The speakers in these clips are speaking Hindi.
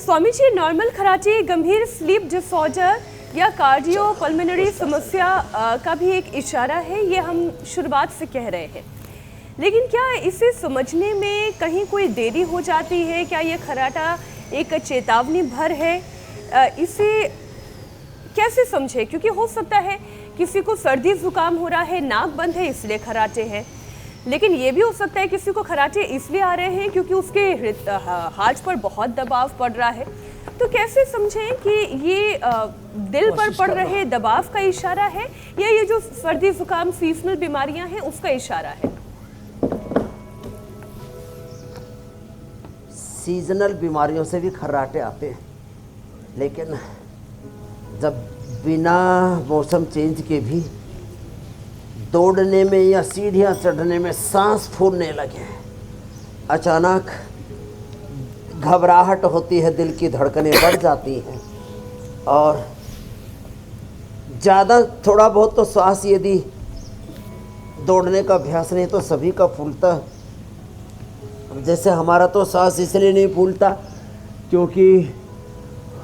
स्वामी जी, नॉर्मल खराटे गंभीर स्लीप डिसऑर्डर या कार्डियोपल्मोनरी समस्या का भी एक इशारा है, ये हम शुरुआत से कह रहे हैं। लेकिन क्या इसे समझने में कहीं कोई देरी हो जाती है? क्या ये खराटा एक चेतावनी भर है? इसे कैसे समझे? क्योंकि हो सकता है किसी को सर्दी जुकाम हो रहा है, नाक बंद है इसलिए खराटे हैं, लेकिन ये भी हो सकता है किसी को खराटे इसलिए आ रहे हैं क्योंकि उसके हार्ट पर बहुत दबाव पड़ रहा है। तो कैसे समझें कि ये दिल पर पड़ रहे दबाव का इशारा है या ये जो सर्दी जुकाम सीजनल बीमारियां हैं उसका इशारा है? सीजनल बीमारियों से भी खर्राटे आते हैं, लेकिन जब बिना मौसम चेंज के भी दौड़ने में या सीढ़ियाँ चढ़ने में सांस फूलने लगे, अचानक घबराहट होती है, दिल की धड़कनें बढ़ जाती हैं और ज़्यादा थोड़ा बहुत तो श्वास यदि दौड़ने का अभ्यास नहीं तो सभी का फूलता। जैसे हमारा तो सांस इसलिए नहीं फूलता क्योंकि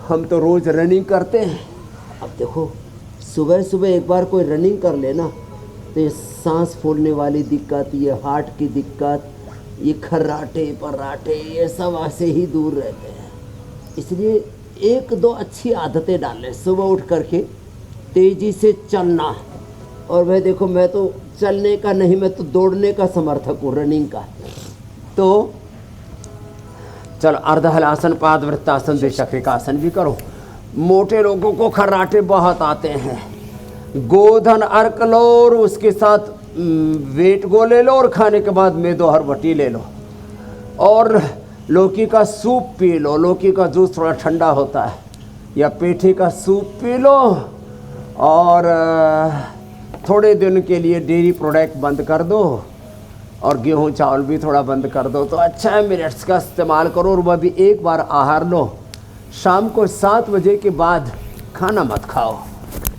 हम तो रोज़ रनिंग करते हैं। अब देखो, सुबह सुबह एक बार कोई रनिंग कर लेना तो ये सांस फूलने वाली दिक्कत, ये हार्ट की दिक्कत, ये खर्राटे पराटे, ये सब ऐसे ही दूर रहते हैं। इसलिए एक दो अच्छी आदतें डाल लें। सुबह उठ करके तेज़ी से चलना, और भाई देखो, मैं तो चलने का नहीं, मैं तो दौड़ने का समर्थक हूँ, रनिंग का। तो चलो, अर्धहलासन, पादवृत्तासन, द्विचक्रिकासन भी करो। मोटे लोगों को खर्राटे बहुत आते हैं। गोधन अर्क लो और उसके साथ वेट गो ले लो और खाने के बाद मेदो हरबटी ले लो और लौकी का सूप पी लो। लौकी का जूस थोड़ा ठंडा होता है, या पेठे का सूप पी लो और थोड़े दिन के लिए डेयरी प्रोडक्ट बंद कर दो और गेहूं चावल भी थोड़ा बंद कर दो तो अच्छा है। मिलेट्स का इस्तेमाल करो और वह भी एक बार आहार लो। शाम को 7 बजे के बाद खाना मत खाओ।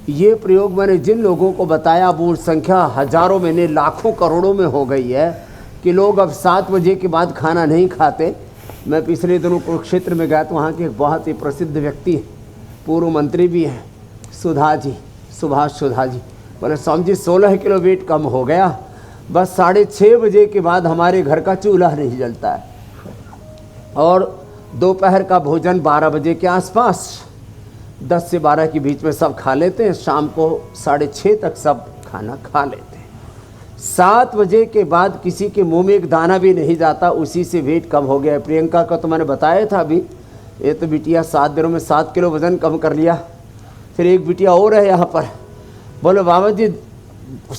ये प्रयोग मैंने जिन लोगों को बताया, अब वो संख्या हजारों में नहीं, लाखों करोड़ों में हो गई है कि लोग अब 7 बजे के बाद खाना नहीं खाते। मैं पिछले दिनों कुरुक्षेत्र में गया तो वहाँ के एक बहुत ही प्रसिद्ध व्यक्ति, पूर्व मंत्री भी हैं, सुधा जी, सुभाष सुधा जी, बोले स्वामी जी 16 किलो वेट कम हो गया, बस 6:30 बजे के बाद हमारे घर का चूल्हा नहीं जलता है और दोपहर का भोजन 12 बजे के आसपास, 10 से 12 के बीच में सब खा लेते हैं। शाम को 6:30 तक सब खाना खा लेते हैं। 7 बजे के बाद किसी के मुंह में एक दाना भी नहीं जाता, उसी से वेट कम हो गया। प्रियंका का तो मैंने बताया था अभी, ये तो बिटिया 7 दिनों में 7 किलो वज़न कम कर लिया। फिर एक बिटिया और है यहाँ पर, बोले बाबा जी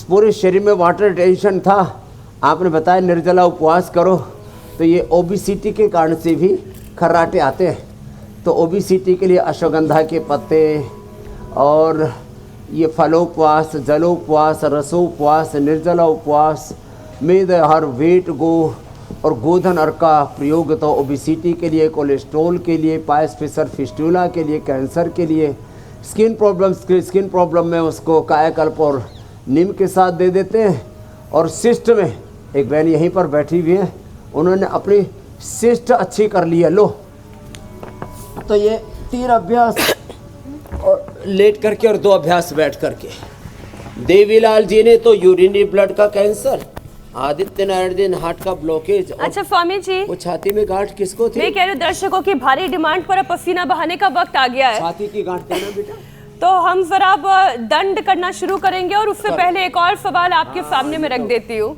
पूरे शरीर में वाटर टेंशन था, आपने बताया निर्जला उपवास करो, तो ये ओबेसिटी के कारण से भी खर्राटे आते हैं। तो ओबेसिटी के लिए अश्वगंधा के पत्ते और ये फलोपवास, जलोपवास, रसोपवास, निर्जला उपवास, मेदहर, वेट गो और गोधन अर्क का प्रयोग तो ओबेसिटी के लिए, कोलेस्ट्रॉल के लिए, पायस फिशर फिस्टुला के लिए, कैंसर के लिए, स्किन प्रॉब्लम में उसको कायाकल्प और नीम के साथ दे देते हैं। और सिस्ट में एक बहन यहीं पर बैठी हुई है, उन्होंने अपनी सिस्ट अच्छी कर ली है। लो, तो ये 3 अभ्यास और लेट करके और 2 अभ्यास बैठ करके। देवीलाल जी ने तो यूरिनरी ब्लड का कैंसर, आदित्य नारायण जी ने हार्ट का ब्लॉकेज। अच्छा स्वामी जी, वो छाती में गांठ किसको थी? मैं कह रही हूँ दर्शकों की भारी डिमांड पर अब पसीना बहाने का वक्त आ गया है। छाती की गांठ देना बेटा। तो हम जरा अब दंड करना शुरू करेंगे और उससे पहले एक और सवाल आपके सामने में रख देती हूँ।